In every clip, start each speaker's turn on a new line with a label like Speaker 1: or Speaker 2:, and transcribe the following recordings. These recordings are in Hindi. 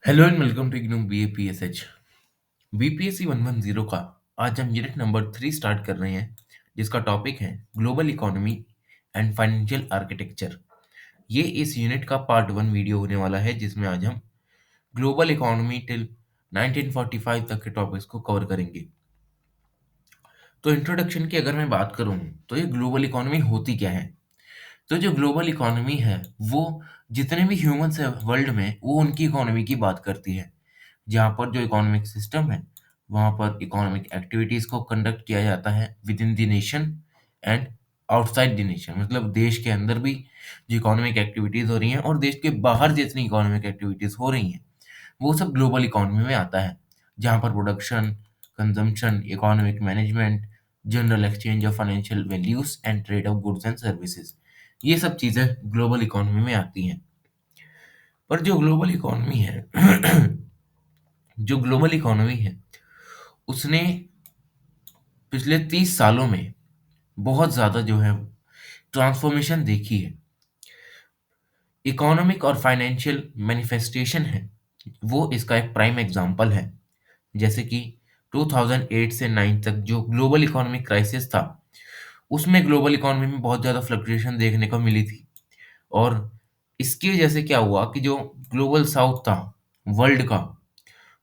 Speaker 1: Hello and welcome to IGNOU BAPSH BPSC 110 का आज हम यूनिट नंबर 3 स्टार्ट कर रहे हैं, जिसका टॉपिक है global economy and financial architecture. ये इस यूनिट का पार्ट 1 वीडियो होने वाला है, जिसमें आज हम ग्लोबल इकोनॉमी टिल 1945 तक के टॉपिक्स को कवर करेंगे। तो इंट्रोडक्शन की अगर मैं बात करूं तो ये ग्लोबल इकोनॉमी होती क्या है। तो जो ग्लोबल इकोनॉमी है वो जितने भी ह्यूमंस है वर्ल्ड में, वो उनकी इकोनॉमी की बात करती है। जहाँ पर जो इकोनॉमिक सिस्टम है, वहाँ पर इकोनॉमिक एक्टिविटीज को कंडक्ट किया जाता है with in the nation and outside the nation. मतलब देश के अंदर भी जो इकोनॉमिक एक्टिविटीज हो रही हैं और देश के बाहर जितनी इकोनॉमिक एक्टिविटीज हो रही हैं, वो सब ग्लोबल इकोनॉमी में आता है। जहाँ पर production, consumption, economic management, general exchange of financial values and trade off goods and services, ये सब चीजें ग्लोबल इकोनॉमी में आती हैं। पर जो ग्लोबल इकोनॉमी है जो ग्लोबल इकोनॉमी है उसने पिछले 30 सालों में बहुत ज़्यादा जो है ट्रांसफॉर्मेशन देखी है। इकोनॉमिक और फाइनेंशियल मैनिफेस्टेशन है, वो इसका एक प्राइम एग्जांपल है। जैसे कि 2008 से 9 तक जो ग्लोबल इकोनॉमिक क्राइसिस था, उसमें ग्लोबल इकोनॉमी में बहुत ज़्यादा फ्लक्चुएशन देखने को मिली थी। और इसकी वजह से क्या हुआ कि जो ग्लोबल साउथ था वर्ल्ड का,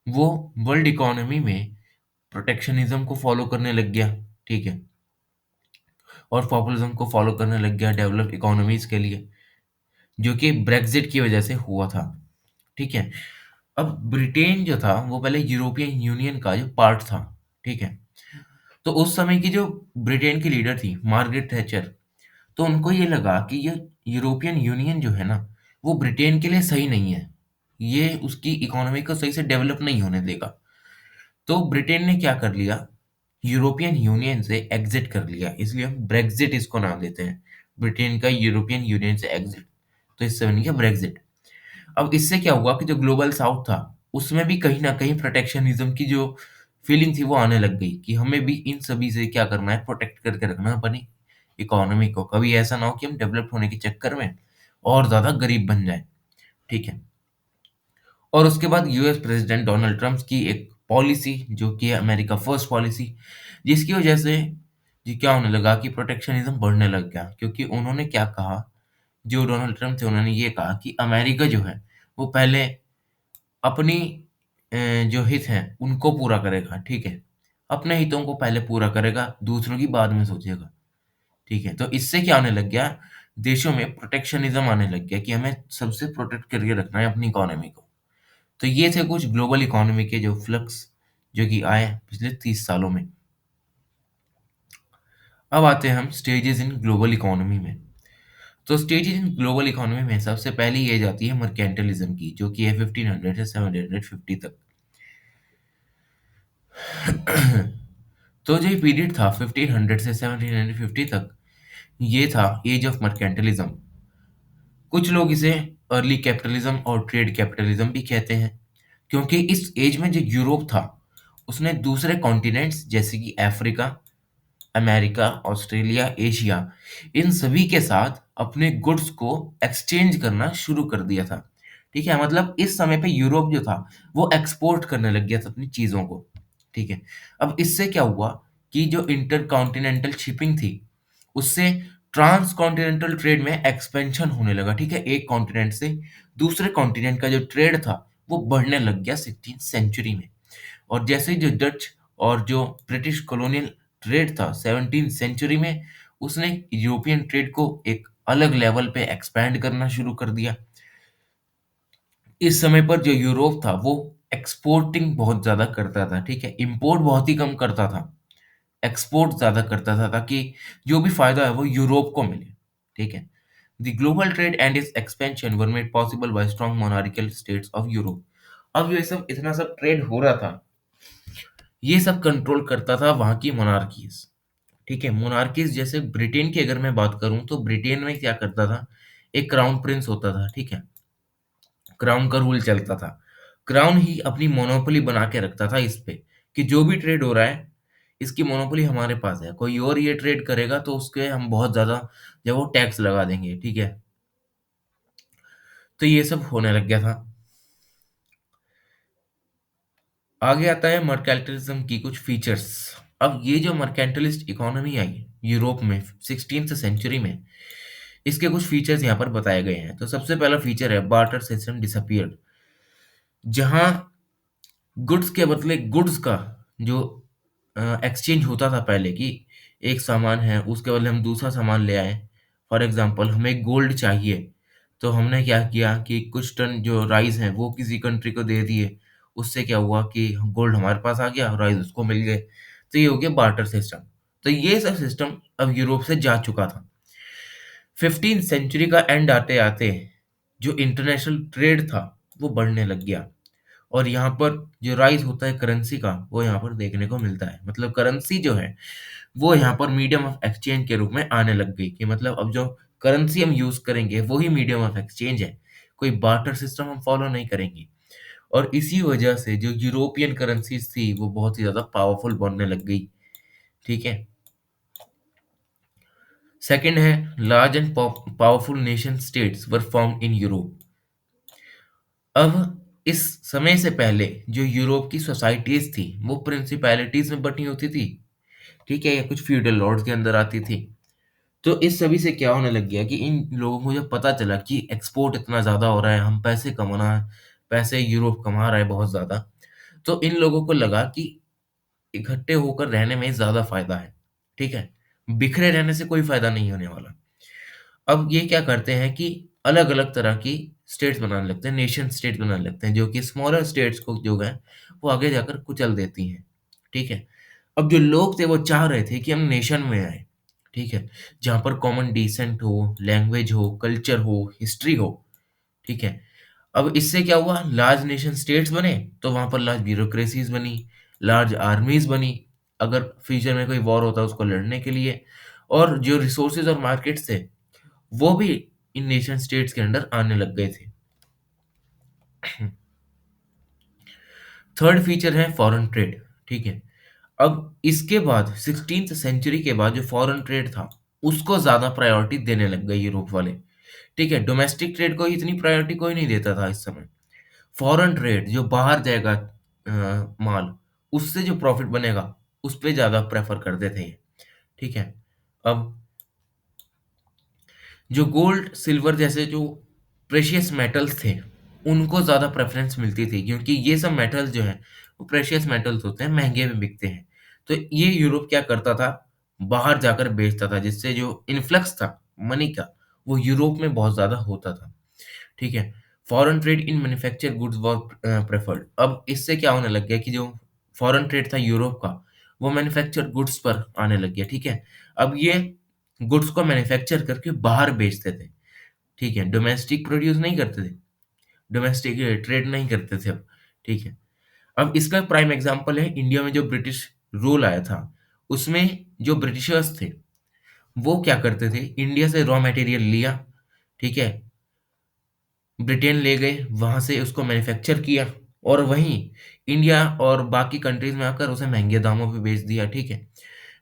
Speaker 1: वो वर्ल्ड इकोनॉमी में प्रोटेक्शनिज्म को फॉलो करने लग गया। ठीक है। और पॉपुलिज्म को फॉलो करने लग गया डेवलप्ड इकोनॉमीज के लिए, जो कि ब्रेग्जिट की वजह से हुआ था। ठीक है। अब ब्रिटेन जो था वो पहले यूरोपियन यूनियन का जो पार्ट था। ठीक है। तो उस समय की जो ब्रिटेन की लीडर थी मार्गरेट थैचर, तो उनको ये लगा कि ये यूरोपियन यूनियन जो है ना, वो ब्रिटेन के लिए सही नहीं है। ये उसकी इकोनॉमी को सही से डेवलप नहीं होने देगा। तो ब्रिटेन ने क्या कर लिया, यूरोपियन यूनियन से एग्जिट कर लिया। इसलिए हम ब्रेग्जिट इसको नाम देते हैं, ब्रिटेन का यूरोपियन यूनियन से एग्जिट। तो इससे बन गया ब्रेग्जिट। अब इससे क्या हुआ कि जो ग्लोबल साउथ था, उसमें भी कहीं ना कहीं प्रोटेक्शनिज्म की जो फीलिंग थी वो आने लग गई कि हमें भी इन सभी से क्या करना है, प्रोटेक्ट करके रखना है अपनी इकोनॉमी को। कभी ऐसा ना हो कि हम डेवलप होने के चक्कर में और ज्यादा गरीब बन जाए। ठीक है। और उसके बाद यूएस प्रेसिडेंट डोनाल्ड ट्रंप की एक पॉलिसी, जो कि है अमेरिका फर्स्ट पॉलिसी, जिसकी वजह से जी क्या होने लगा कि प्रोटेक्शनिज्म बढ़ने लग गया। क्योंकि उन्होंने क्या कहा, जो डोनाल्ड ट्रंप थे उन्होंने ये कहा कि अमेरिका जो है वो पहले अपनी जो हित हैं उनको पूरा करेगा। ठीक है। अपने हितों को पहले पूरा करेगा, दूसरों की बाद में सोचेगा। ठीक है। तो इससे क्या होने लग गया, देशों में प्रोटेक्शनिज्म आने लग गया कि हमें सबसे प्रोटेक्ट करके रखना है अपनी इकोनॉमी को। तो ये थे कुछ ग्लोबल इकोनॉमी के जो फ्लक्स जो कि आए पिछले 30 सालों में। अब आते हैं हम स्टेजेस इन ग्लोबल इकोनॉमी में। तो स्टेजेस इन ग्लोबल इकोनॉमी में सबसे पहले ये जाती है मर्केंटलिज्म की, जो कि है 1500 से 750 तक। तो जो पीरियड था 1500 से 1750 तक, ये था एज ऑफ मर्केंटलिज्म। कुछ लोग इसे अर्ली कैपिटलिज्म और ट्रेड कैपिटलिज्म भी कहते हैं, क्योंकि इस एज में जो यूरोप था, उसने दूसरे कॉन्टिनेंट्स जैसे कि अफ्रीका, अमेरिका, ऑस्ट्रेलिया, एशिया, इन सभी के साथ अपने गुड्स को एक्सचेंज करना शुरू कर दिया था। ठीक है। मतलब इस समय पे यूरोप जो था वो एक्सपोर्ट करने लग गया था अपनी चीज़ों को। ठीक है। अब इससे क्या हुआ कि जो इंटर कॉन्टिनेंटल शिपिंग थी, उससे ट्रांस कॉन्टिनेंटल ट्रेड में एक्सपेंशन होने लगा। ठीक है। एक कॉन्टिनेंट से दूसरे कॉन्टिनेंट का जो ट्रेड था वो बढ़ने लग गया 16th सेंचुरी में। और जैसे ही जो डच और जो ब्रिटिश कॉलोनियल ट्रेड था 17th सेंचुरी में, उसने यूरोपियन ट्रेड को एक अलग लेवल पे एक्सपैंड करना शुरू कर दिया। इस समय पर जो यूरोप था वो एक्सपोर्टिंग बहुत ज़्यादा करता था। ठीक है। इम्पोर्ट बहुत ही कम करता था, एक्सपोर्ट ज़्यादा करता था, ताकि जो भी फ़ायदा है वो यूरोप को मिले। ठीक है। The global trade and it's expansion were made possible by strong monarchical states of Europe. अब ये सब इतना सब ट्रेड हो रहा था, ये सब कंट्रोल करता था वहाँ की मोनार्कीज़। ठीक है। मोनार्कीज़ जैसे ब्रिटेन की अगर मैं बात करूँ, तो ब्रिटेन में क्या करता था, एक क्राउन प्रिंस होता था। ठीक है। क्राउन का रूल चलता था। क्राउन ही अपनी मोनोपोली बना के रखता था इस पे, कि जो भी ट्रेड हो रहा है, इसकी मोनोपोली हमारे पास है। कोई और ये ट्रेड करेगा तो उसके हम बहुत ज़्यादा जो वो टैक्स लगा देंगे। ठीक है। तो ये सब होने लग गया था। आगे आता है मर्केंटिलिज्म की कुछ फीचर्स। अब ये जो मर्केंटलिस्ट इकोनॉमी आई यूरोप में 16th सेंचुरी में, इसके कुछ फीचर्स यहाँ पर बताए गए हैं। तो सबसे पहला फीचर है बार्टर सिस्टम डिसअपियर्ड, जहाँ गुड्स के बदले गुड्स का जो एक्सचेंज होता था पहले, कि एक सामान है उसके बदले हम दूसरा सामान ले आए। फॉर एग्जांपल हमें गोल्ड चाहिए, तो हमने क्या किया कि कुछ टन जो राइस है वो किसी कंट्री को दे दिए। उससे क्या हुआ कि गोल्ड हमारे पास आ गया, राइस उसको मिल गए। तो ये हो गया बार्टर सिस्टम। तो ये सब सिस्टम अब यूरोप से जा चुका था। 15th सेंचुरी का एंड आते आते जो इंटरनेशनल ट्रेड था वो बढ़ने लग गया, और यहाँ पर जो राइज होता है करेंसी का वो यहाँ पर देखने को मिलता है। मतलब करेंसी जो है वो यहाँ पर मीडियम ऑफ एक्सचेंज के रूप में आने लग गई, कि मतलब अब जो करेंसी हम यूज करेंगे वही मीडियम ऑफ एक्सचेंज है, कोई बार्टर सिस्टम हम फॉलो नहीं करेंगे। और इसी वजह से जो यूरोपियन करेंसीज थी वो बहुत ही ज्यादा पावरफुल बनने लग गई। ठीक है। सेकंड है large and powerful nation states were form in Europe. अब इस समय से पहले जो यूरोप की सोसाइटीज थी वो प्रिंसिपैलिटीज में बटी होती थी, ठीक है, या कुछ फ्यूडल लॉर्ड्स के अंदर आती थी। तो इस सभी से क्या होने लग गया कि इन लोगों को जब पता चला कि एक्सपोर्ट इतना ज़्यादा हो रहा है, हम पैसे कमाना है, पैसे यूरोप कमा रहा है बहुत ज़्यादा, तो इन लोगों को लगा कि इकट्ठे होकर रहने में ज़्यादा फायदा है। ठीक है, बिखरे रहने से कोई फायदा नहीं होने वाला। अब ये क्या करते हैं कि अलग अलग तरह की स्टेट्स बनाने लगते हैं, नेशन स्टेट बनाने लगते हैं, जो कि स्मॉलर स्टेट्स को जो है वो आगे जाकर कुचल देती हैं। ठीक है। अब जो लोग थे वो चाह रहे थे कि हम नेशन में आए, ठीक है, जहाँ पर कॉमन डिसेंट हो, लैंग्वेज हो, कल्चर हो, हिस्ट्री हो। ठीक है। अब इससे क्या हुआ, लार्ज नेशन स्टेट्स बने तो वहां पर लार्ज ब्यूरोक्रेसीज बनी, लार्ज आर्मीज बनी, अगर फ्यूचर में कोई वॉर होता है उसको लड़ने के लिए। और जो रिसोर्सेज और मार्केट्स थे वो भी इन नेशन स्टेट्स के अंडर आने लग गए थे। थर्ड फीचर है फॉरेन ट्रेड। ठीक है। अब इसके बाद 16th सेंचुरी के बाद जो फॉरेन ट्रेड था उसको ज्यादा प्रायोरिटी देने लग गए यूरोप वाले। ठीक है, डोमेस्टिक ट्रेड को इतनी प्रायोरिटी कोई नहीं देता था इस समय। फॉरेन ट्रेड जो बाहर जाएगा माल, उससे जो प्रॉफिट बनेगा उस पे ज्यादा प्रेफर करते थे ये। ठीक है। अब जो गोल्ड सिल्वर जैसे जो प्रेशियस मेटल्स थे उनको ज़्यादा प्रेफरेंस मिलती थी, क्योंकि ये सब मेटल्स जो हैं वो प्रेशियस मेटल्स होते हैं, महंगे में बिकते हैं। तो ये यूरोप क्या करता था, बाहर जाकर बेचता था, जिससे जो इन्फ्लक्स था मनी का वो यूरोप में बहुत ज़्यादा होता था। ठीक है। Foreign trade in manufacture goods war preferred. अब इससे क्या होने लग गया कि जो फॉरेन ट्रेड था यूरोप का वो मैन्युफैक्चर गुड्स पर आने लग गया। ठीक है। अब ये गुड्स को मैन्युफैक्चर करके बाहर बेचते थे। ठीक है, डोमेस्टिक प्रोड्यूस नहीं करते थे, डोमेस्टिक ट्रेड नहीं करते थे अब। ठीक है। अब इसका प्राइम एग्जांपल है इंडिया में जो ब्रिटिश रूल आया था, उसमें जो ब्रिटिशर्स थे वो क्या करते थे, इंडिया से रॉ मटेरियल लिया, ठीक है, ब्रिटेन ले गए, वहां से उसको मैन्युफैक्चर किया, और वहीं इंडिया और बाकी कंट्रीज में आकर उसे महंगे दामों पे बेच दिया। ठीक है।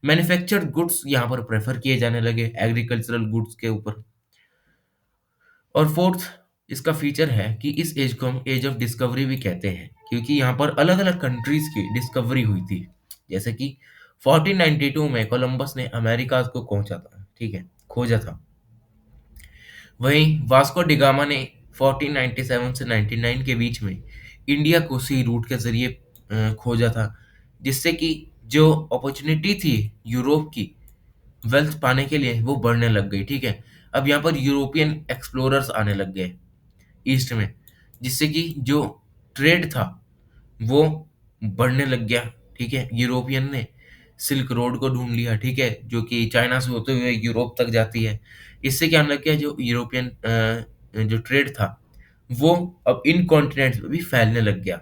Speaker 1: मैन्युफैक्चर्ड गुड्स यहाँ पर प्रेफर किए जाने लगे एग्रीकल्चरल गुड्स के ऊपर। और फोर्थ इसका फीचर है कि इस एज को हम एज ऑफ डिस्कवरी भी कहते हैं, क्योंकि यहाँ पर अलग अलग कंट्रीज की डिस्कवरी हुई थी। जैसे कि 1492 में कोलंबस ने अमेरिका को पहुंचा था, ठीक है, खोजा था। वहीं वास्को डिगामा ने 1497 से 99 के बीच में इंडिया को सी रूट के जरिए खोजा था, जिससे कि जो अपॉर्चुनिटी थी यूरोप की वेल्थ पाने के लिए वो बढ़ने लग गई। ठीक है। अब यहाँ पर यूरोपियन एक्सप्लोरर्स आने लग गए ईस्ट में, जिससे कि जो ट्रेड था वो बढ़ने लग गया। ठीक है। यूरोपियन ने सिल्क रोड को ढूंढ लिया, ठीक है, जो कि चाइना से होते हुए यूरोप तक जाती है। इससे क्या होने लग गया, जो यूरोपियन जो ट्रेड था वो अब इन कॉन्टिनेंट्स में भी फैलने लग गया।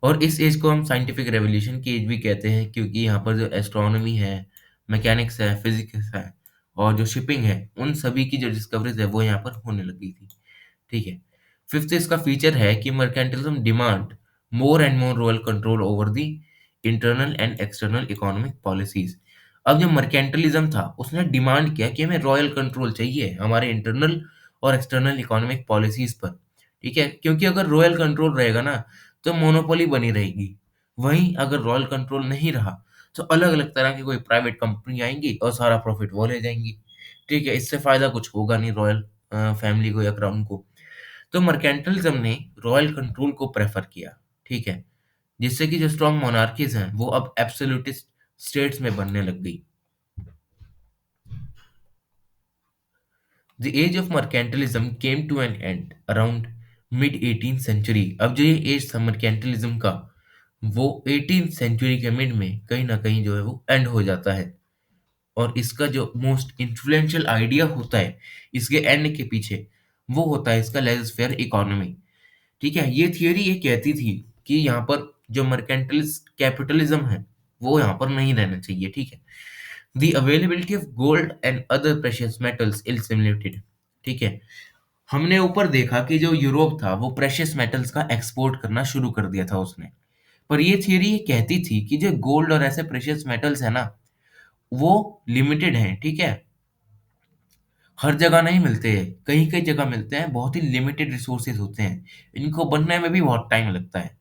Speaker 1: और इस एज को हम साइंटिफिक रेवोल्यूशन की एज भी कहते हैं, क्योंकि यहाँ पर जो एस्ट्रोनॉमी है, मैकेनिक्स है, फिजिक्स है, और जो शिपिंग है, उन सभी की जो डिस्कवरीज है वो यहाँ पर होने लगी थी। ठीक है। फिफ्थ इसका फीचर है कि mercantilism demand more and more royal control over the internal and external economic policies. अब जो मर्केंटिलिज्म था उसने डिमांड किया कि हमें रॉयल कंट्रोल चाहिए हमारे इंटरनल और एक्सटर्नल इकोनॉमिक पॉलिसीज पर। ठीक है? क्योंकि अगर रॉयल कंट्रोल रहेगा ना, तो मोनोपोली बनी रहेगी। वहीं अगर रॉयल कंट्रोल नहीं रहा, तो अलग-अलग तरह की कोई प्राइवेट कंपनी आएँगी और सारा प्रॉफिट वो ले जाएँगी। ठीक है? इससे फ़ायदा कुछ होगा नहीं रॉयल फैमिली को या क्राउन को। तो मर्केंटलिज़्म ने रॉयल कंट्रोल को प्रेफ़र किया। ठीक है? जिससे कि जो स्ट्रॉन्ग मोनार्कीज़ हैं, वो अब एब्सोल्यूटिस्ट स्टेट्स में बनने लग गई। The age of mercantilism came to an end around mid 18th century. अब जो ये एज था मर्केंटलिज्म का, वो 18th सेंचुरी के मिड में कहीं न कहीं जो है वो एंड हो जाता है। और इसका जो मोस्ट इन्फ्लुएंशियल आइडिया होता है इसके एंड के पीछे, वो होता है इसका लेज़र-फेयर इकोनॉमी। ठीक है? ये थियरी ये कहती थी कि यहाँ पर जो मर्केंटलिस्ट कैपिटलिज्म है, वो यहाँ पर नहीं रहना चाहिए। ठीक है? The availability of gold and other precious metals is limited. ठीक है? हमने ऊपर देखा कि जो यूरोप था वो प्रेशियस मेटल्स का एक्सपोर्ट करना शुरू कर दिया था उसने। पर ये थियरी ये कहती थी कि जो गोल्ड और ऐसे प्रेशियस मेटल्स है ना, वो लिमिटेड हैं, ठीक है? हर जगह नहीं मिलते हैं, कहीं-कहीं जगह मिलते हैं, बहुत ही लिमिटेड रिसोर्सेज़ होते हैं। इनको बनने में भी बहुत टाइम लगता है।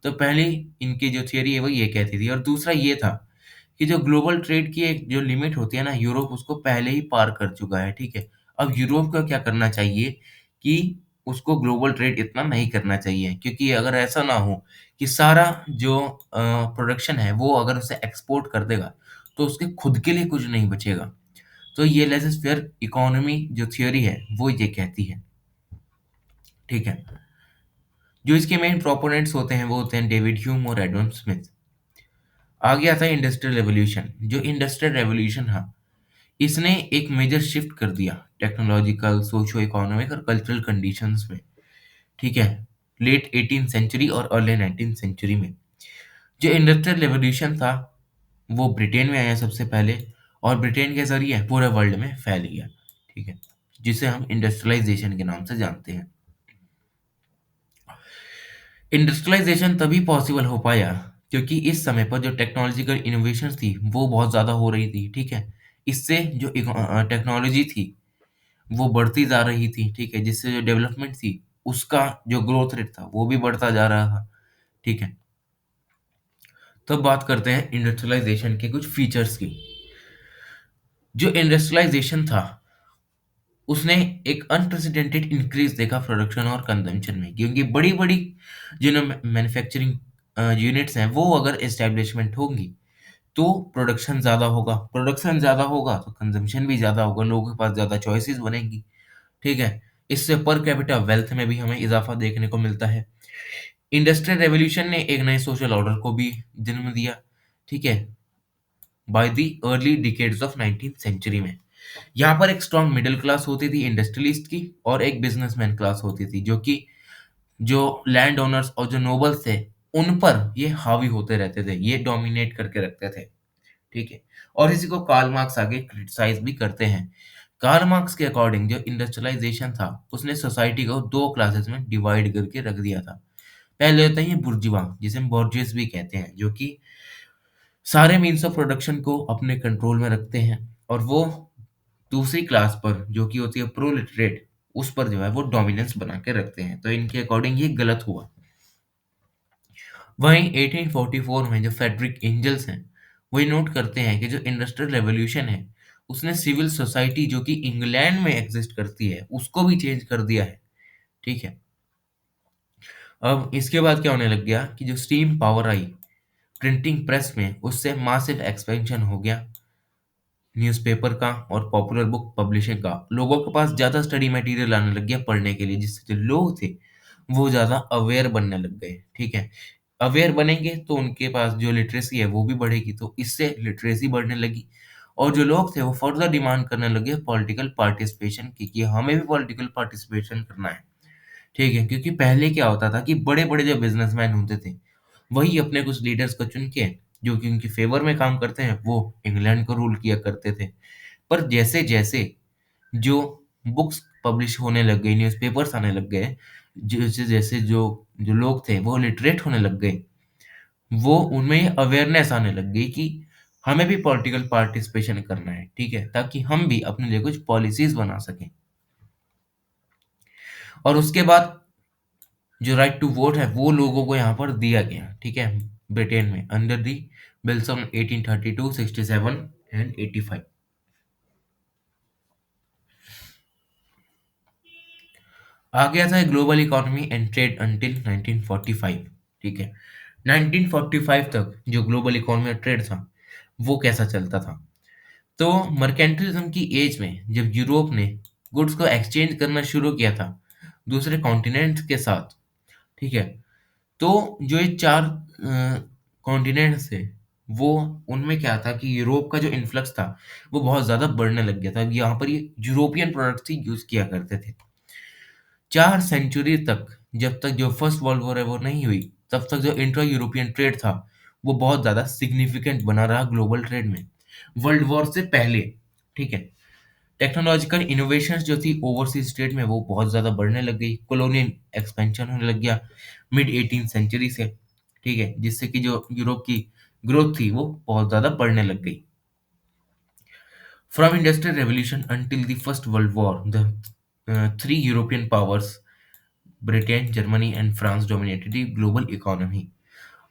Speaker 1: तो पहली इनकी जो थियरी है वो ये कहती थी और दूसरा ये था कि जो ग्लोबल ट्रेड की एक जो लिमिट होती है ना, यूरोप उसको पहले ही पार कर चुका है, ठीक है? अब यूरोप को क्या करना चाहिए कि उसको ग्लोबल ट्रेड इतना नहीं करना चाहिए क्योंकि अगर ऐसा ना हो कि सारा जो प्रोडक्शन है वो अगर उसे एक्सपोर्ट कर देगा, तो उसके खुद के लिए कुछ नहीं बचेगा। तो ये लेज़र-फेयर इकोनॉमी जो थियरी है, वो ये कहती है, ठीक है? जो इसके मेन प्रोपोनेंट्स होते हैं, वो होते हैं डेविड ह्यूम और एडम स्मिथ। आगे आता है इंडस्ट्रियल रेवोल्यूशन। जो इंडस्ट्रियल रेवोल्यूशन था, इसने एक मेजर शिफ्ट कर दिया टेक्नोलॉजिकल, सोशियो इकोनॉमिक और कल्चरल कंडीशंस में, ठीक है? लेट 18th सेंचुरी और अर्ली 19th सेंचुरी में। जो इंडस्ट्रियल रेवोल्यूशन था, वो ब्रिटेन में आया सबसे पहले और ब्रिटेन के ज़रिए पूरे वर्ल्ड में फैल गया, ठीक है? जिसे हम इंडस्ट्रियलाइज़ेशन के नाम से जानते हैं। इंडस्ट्रियलाइज़ेशन तभी पॉसिबल हो पाया क्योंकि इस समय पर जो टेक्नोलॉजिकल इनोवेशंस थी, वो बहुत ज़्यादा हो रही थी, ठीक है? इससे जो टेक्नोलॉजी थी, वो बढ़ती जा रही थी, ठीक है? जिससे जो डेवलपमेंट थी, उसका जो ग्रोथ रेट था, वो भी बढ़ता जा रहा था, ठीक है? तब बात करते हैं इंडस्ट्रियलाइज़ेशन के कुछ फीचर्स की। जो इंडस्ट्रियलाइज़ेशन था, उसने एक अनप्रेसिडेंटेड इंक्रीज़ देखा प्रोडक्शन और कंज़म्पशन में क्योंकि बड़ी-बड़ी जो ना मैन्युफैक्चरिंग यूनिट्स हैं, वो अगर एस्टेब्लिशमेंट होंगी, तो प्रोडक्शन ज़्यादा होगा, तो कंज़म्पशन भी ज़्यादा होगा, लोगों के पास ज़्यादा चॉइसेस बनेंगी, ठीक है? इससे पर कैपिटा वेल्थ में भी हमें इज़ाफ़ा देखने को मिलता है। इंडस्ट्रियल रेवोल्यूशन ने एक नए सोशल ऑर्डर को भी जन्म दिया, ठीक है? By the early decades of 19th century में। यहाँ पर एक स्ट्रॉन्ग मिडल क्लास होती थी इंडस्ट्रियलिस्ट की और एक बिज़नेसमैन क्लास होती थी, जो कि जो लैंड ओनर्स और जो नोबल्स थे, उन पर ये हावी होते रहते थे, ये डोमिनेट करके रखते थे। ठीक है? और इसी को कार्ल मार्क्स आगे क्रिटिसाइज़ भी करते हैं। कार्ल मार्क्स के अकॉर्डिंग जो इंडस्ट्रियलाइज़ेशन था, उसने सोसाइटी को 2 क्लासेस में डिवाइड करके रख दिया था। पहले होता है ये बुर्जुआ, जिसे हम बॉर्जियस भी कहते हैं, जो कि सारे मीन्स ऑफ प्रोडक्शन को अपने कंट्रोल में रखते हैं और वो दूसरी क्लास पर, जो कि होती है प्रोलेटरिएट, उस पर जो है वो डोमिनेंस बना के रखते हैं। तो इनके अकॉर्डिंग ये गलत हुआ। वहीं 1844 में जो फ्रेडरिक एंजल्स हैं, वो ये नोट करते हैं कि जो इंडस्ट्रियल रेवोल्यूशन है, उसने सिविल सोसाइटी जो कि इंग्लैंड में एग्जिस्ट करती है, उसको भी चेंज कर दिया है। ठीक है? अब इसके बाद क्या होने लग गया कि जो स्टीम पावर आई, प्रिंटिंग प्रेस में, उससे मासिव एक्सपेंशन हो गया न्यूज़पेपर का और पॉपुलर बुक पब्लिशिंग का। लोगों के पास ज़्यादा स्टडी मटेरियल आने लग गया पढ़ने के लिए, जिससे जो लोग थे, वो ज़्यादा अवेयर बनने लग गए, ठीक है? अवेयर बनेंगे तो उनके पास जो लिटरेसी है वो भी बढ़ेगी, तो इससे लिटरेसी बढ़ने लगी और जो लोग थे वो फर्दर डिमांड करने लगे पॉलिटिकल पार्टिसिपेशन की कि हमें भी पॉलिटिकल पार्टिसिपेशन करना है, ठीक है? क्योंकि पहले क्या होता था कि बड़े-बड़े जो बिज़नेसमैन होते थे, वही अपने कुछ लीडर्स को चुन के, जो कि उनके फ़ेवर में काम करते हैं, वो इंग्लैंड को रूल किया करते थे। पर जैसे-जैसे जो बुक्स पब्लिश होने लग गई, न्यूज़पेपर्स आने लग गए, जैसे-जैसे जो जो लोग थे वो लिटरेट होने लग गए, वो उनमें अवेयरनेस आने लग गई कि हमें भी पॉलिटिकल पार्टिसिपेशन करना है, ठीक है? ताकि हम भी अपने लिए कुछ पॉलिसीज़ बना सकें। और उसके बाद जो राइट टू वोट है वो लोगों को यहाँ पर दिया गया, ठीक है, ब्रिटेन में under the bills of 1832, 67 and 85। आ गया था global economy and trade until 1945, ठीक है। 1945 तक जो ग्लोबल इकोनॉमी और ट्रेड था वो कैसा चलता था। तो मर्केंटिलिज्म की एज में जब यूरोप ने गुड्स को एक्सचेंज करना शुरू किया था दूसरे कॉन्टिनेंट्स के साथ, ठीक है, तो जो ये चार कॉन्टिनेंट्स थे वो, उनमें क्या था कि यूरोप का जो इन्फ्लक्स था वो बहुत ज़्यादा बढ़ने लग गया था। अब यहाँ पर ये यूरोपियन प्रोडक्ट्स ही यूज़ किया करते थे। 4 सेंचुरी तक, जब तक जो फर्स्ट वर्ल्ड वॉर है वो नहीं हुई, तब तक जो इंट्रा यूरोपियन ट्रेड था वो बहुत ज़्यादा सिग्निफिकेंट बना रहा ग्लोबल ट्रेड में, वर्ल्ड वॉर से पहले, ठीक है। टेक्नोलॉजिकल इनोवेशंस जो थी ओवरसीज ट्रेड में वो बहुत ज़्यादा बढ़ने लग गई, कॉलोनियल एक्सपेंशन होने लग गया मिड 18 सेंचुरी से, ठीक है, जिससे कि जो यूरोप की ग्रोथ थी वो बहुत ज़्यादा बढ़ने लग गई। From industrial revolution until the first world war the three European powers Britain, Germany and France dominated the global economy.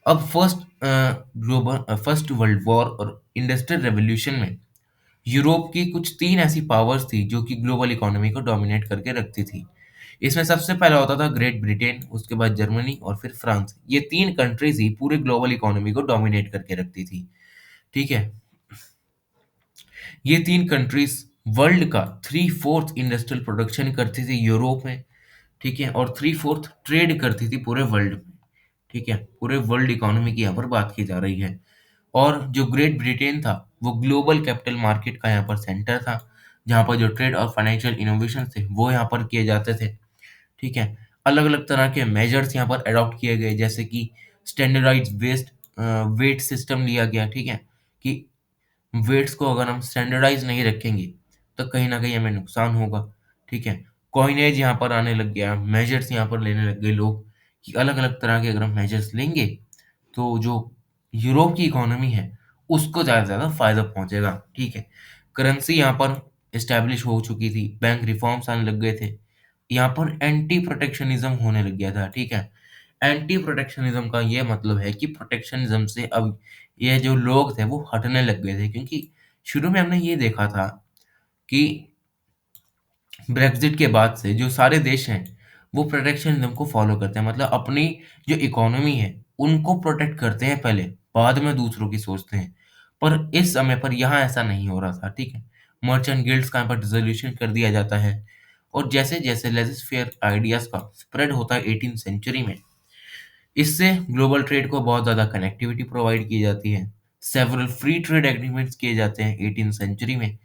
Speaker 1: अब फर्स्ट वर्ल्ड वॉर और इंडस्ट्रियल रेवोल्यूशन में यूरोप की कुछ तीन ऐसी पावर्स थी जो कि ग्लोबल इकोनॉमी को डोमिनेट करके रखती थी। इसमें सबसे पहला होता था ग्रेट ब्रिटेन, उसके बाद जर्मनी और फिर फ्रांस। ये तीन कंट्रीज ही पूरे ग्लोबल इकोनॉमी को डोमिनेट करके रखती थी, ठीक है। ये तीन कंट्रीज वर्ल्ड का 3/4 इंडस्ट्रियल प्रोडक्शन करती थी यूरोप में, ठीक है, और 3/4 ट्रेड करती थी पूरे वर्ल्ड में, ठीक है। पूरे वर्ल्ड इकोनॉमी की यहाँ पर बात की जा रही है। और जो ग्रेट ब्रिटेन था वो ग्लोबल कैपिटल मार्केट का यहाँ पर सेंटर था, जहाँ पर जो ट्रेड और फाइनेंशियल इनोवेशन थे वो यहाँ पर किए जाते थे, ठीक है। अलग अलग तरह के मेजर्स यहाँ पर अडॉप्ट किए गए, जैसे कि स्टैंडर्डाइज वेट सिस्टम लिया गया, ठीक है, कि वेट्स को अगर हम स्टैंडर्डाइज नहीं रखेंगे तो कहीं ना कहीं हमें नुकसान होगा, ठीक है। कॉइनेज यहाँ पर आने लग गया, मेजर्स यहाँ पर लेने लग गए लोग कि अलग अलग तरह के अगर हम मेजर्स लेंगे तो जो यूरोप की इकोनॉमी है उसको ज़्यादा से ज़्यादा फायदा पहुंचेगा, ठीक है। करेंसी यहाँ पर इस्टेब्लिश हो चुकी थी, बैंक रिफॉर्म्स आने लग गए थे, यहाँ पर एंटी प्रोटेक्शनिज्म होने लग गया था, ठीक है। एंटी प्रोटेक्शनिज्म का ये मतलब है कि प्रोटेक्शनिज्म से अब ये जो लोग थे वो हटने लग गए थे, क्योंकि शुरू में हमने ये देखा था कि ब्रेक्सिट के बाद से जो सारे देश हैं वो प्रोटेक्शनिज्म को फॉलो करते हैं, मतलब अपनी जो इकोनॉमी है उनको प्रोटेक्ट करते हैं पहले, बाद में दूसरों की सोचते हैं। पर इस समय पर यहाँ ऐसा नहीं हो रहा था, ठीक है। मर्चेंट गिल्ड्स का यहाँ पर डिसोल्यूशन कर दिया जाता है, और जैसे जैसे लेजिस फेयर आइडियाज का स्प्रेड होता है 18 सेंचुरी में, इससे ग्लोबल ट्रेड को बहुत ज़्यादा कनेक्टिविटी प्रोवाइड की जाती है। सेवरल फ्री ट्रेड एग्रीमेंट्स किए जाते हैं 18 सेंचुरी में,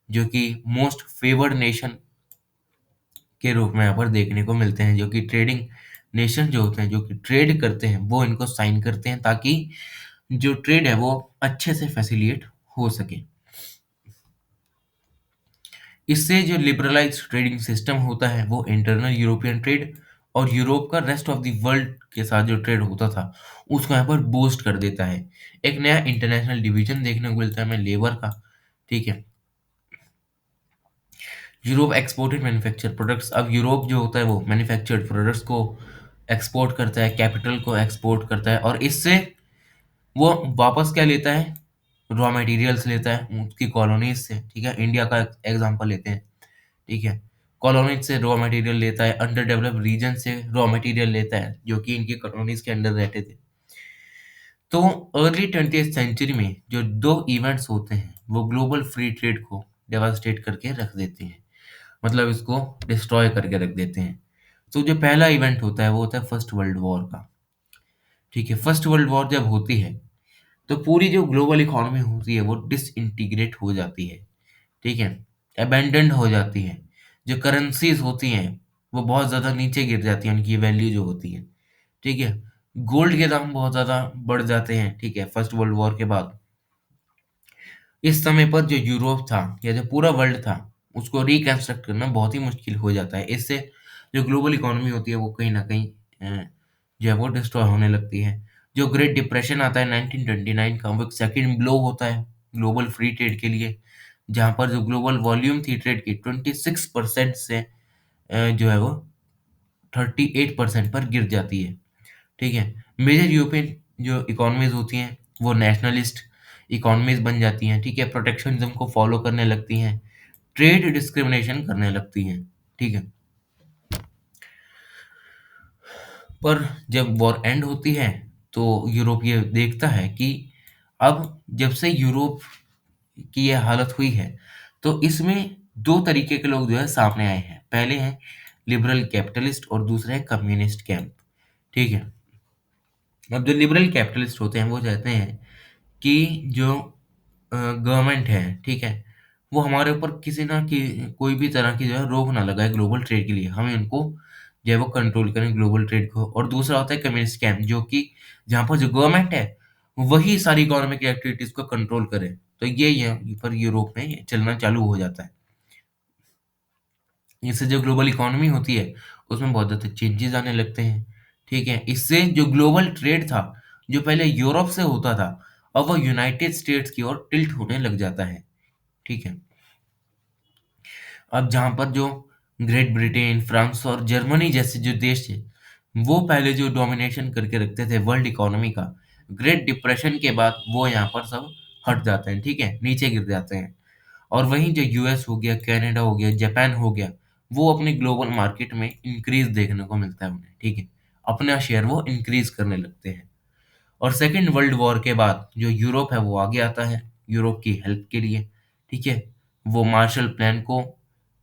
Speaker 1: जो कि मोस्ट फेवर्ड नेशन के रूप में यहाँ पर देखने को मिलते हैं, जो कि ट्रेडिंग नेशन जो होते हैं, जो कि ट्रेड करते हैं, वो इनको साइन करते हैं ताकि जो ट्रेड है वो अच्छे से फैसिलिएट हो सके। इससे जो लिबरलाइज्ड ट्रेडिंग सिस्टम होता है वो इंटरनल यूरोपियन ट्रेड और यूरोप का रेस्ट ऑफ द वर्ल्ड के साथ जो ट्रेड होता था उसको यहाँ पर बूस्ट कर देता है। एक नया इंटरनेशनल डिवीजन देखने को मिलता है हमें लेबर का, ठीक है। यूरोप एक्सपोर्टेड मैन्युफैक्चर प्रोडक्ट्स, अब यूरोप जो होता है वो मैन्युफैक्चर्ड प्रोडक्ट्स को एक्सपोर्ट करता है, कैपिटल को एक्सपोर्ट करता है, और इससे वो वापस क्या लेता है, रॉ मटेरियल्स लेता है उसकी कॉलोनीज से, ठीक है। इंडिया का एग्जांपल लेते हैं, ठीक है। कॉलोनीज से रॉ मटेरियल लेता है, अंडर डेवलप्ड रीजन से रॉ मटेरियल लेता है जो कि इनकी कॉलोनीज के अंडर रहते थे। तो अर्ली 20th सेंचुरी में जो दो इवेंट्स होते हैं वो ग्लोबल फ्री ट्रेड को डेवास्टेट करके रख देते हैं, मतलब इसको डिस्ट्रॉय करके रख देते हैं। तो जो पहला इवेंट होता है वो होता है फर्स्ट वर्ल्ड वॉर का, ठीक है। फर्स्ट वर्ल्ड वॉर जब होती है तो पूरी जो ग्लोबल इकोनॉमी होती है वो डिसइंटीग्रेट हो जाती है, ठीक है, अबैंडन्ड हो जाती है। जो करेंसीज होती हैं वो बहुत ज़्यादा नीचे गिर जाती हैं, उनकी वैल्यू जो होती है, ठीक है। गोल्ड के दाम बहुत ज़्यादा बढ़ जाते हैं, ठीक है, फर्स्ट वर्ल्ड वॉर के बाद। इस समय पर जो यूरोप था या जो पूरा वर्ल्ड था उसको रिकंस्ट्रक्ट करना बहुत ही मुश्किल हो जाता है। इससे जो ग्लोबल इकोनॉमी होती है वो कहीं ना कहीं जो है वो डिस्ट्रॉय होने लगती है। जो ग्रेट डिप्रेशन आता है 1929 का, वो एक सेकंड ब्लो होता है ग्लोबल फ्री ट्रेड के लिए, जहाँ पर जो ग्लोबल वॉल्यूम थी ट्रेड की 26% से जो है वो 38% पर गिर जाती है। ठीक है। मेजर यूरोपियन जो इकोनॉमीज होती हैं वो नेशनलिस्ट इकोनॉमीज बन जाती हैं। ठीक है। प्रोटेक्शनिज्म को फॉलो करने लगती हैं, ट्रेड डिस्क्रिमिनेशन करने लगती हैं। ठीक है। पर जब वॉर एंड होती है तो यूरोप ये देखता है कि अब जब से यूरोप की ये हालत हुई है तो इसमें दो तरीके के लोग जो है सामने आए हैं। पहले हैं लिबरल कैपिटलिस्ट और दूसरे हैं कम्युनिस्ट कैंप। ठीक है। अब जो लिबरल कैपिटलिस्ट होते हैं वो चाहते हैं कि जो गवर्नमेंट है, ठीक है, वो हमारे ऊपर किसी ना कि कोई भी तरह की जो है रोक ना लगाए ग्लोबल ट्रेड के लिए, हमें उनको जो है वो कंट्रोल करें ग्लोबल ट्रेड को। और दूसरा होता है कम्युनिस्ट कैंप, जो कि जहाँ पर जो गवर्नमेंट है वही सारी इकोनॉमिक एक्टिविटीज को कंट्रोल करे। तो ये यहाँ पर यूरोप में चलना चालू हो जाता है। इससे जो ग्लोबल इकोनॉमी होती है उसमें बहुत ज़्यादा चेंजेस आने लगते हैं। ठीक है। इससे जो ग्लोबल ट्रेड था जो पहले यूरोप से होता था अब वो यूनाइटेड स्टेट्स की ओर टिल्ट होने लग जाता है। ठीक है। अब जहाँ पर जो ग्रेट ब्रिटेन, फ्रांस और जर्मनी जैसे जो देश थे वो पहले जो डोमिनेशन करके रखते थे वर्ल्ड इकोनॉमी का, ग्रेट डिप्रेशन के बाद वो यहाँ पर सब हट जाते हैं। ठीक है। नीचे गिर जाते हैं। और वहीं जो यूएस हो गया, कनाडा हो गया, जापान हो गया, वो अपने ग्लोबल मार्केट में इंक्रीज देखने को मिलता है उन्हें। ठीक है। अपना शेयर वो इंक्रीज करने लगते हैं। और सेकेंड वर्ल्ड वॉर के बाद जो यूरोप है वो आगे आता है यूरोप की हेल्प के लिए। ठीक है। वो मार्शल प्लान को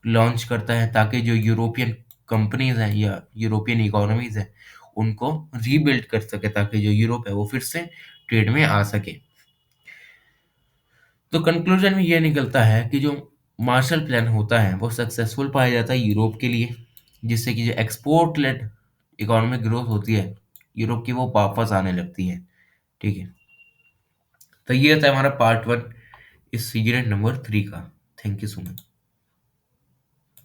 Speaker 1: लॉन्च करता है ताकि जो यूरोपियन कंपनीज हैं या यूरोपियन इकोनॉमीज हैं उनको रीबिल्ड कर सके, ताकि जो यूरोप है वो फिर से ट्रेड में आ सके। तो कंक्लूजन में ये निकलता है कि जो मार्शल प्लान होता है वो सक्सेसफुल पाया जाता है यूरोप के लिए, जिससे कि जो एक्सपोर्ट लेड इकोनॉमिक ग्रोथ होती है यूरोप की वो वापस आने लगती है। ठीक है। तो ये था हमारा पार्ट 1 इस सीरीज नंबर 3 का। Thank you so much.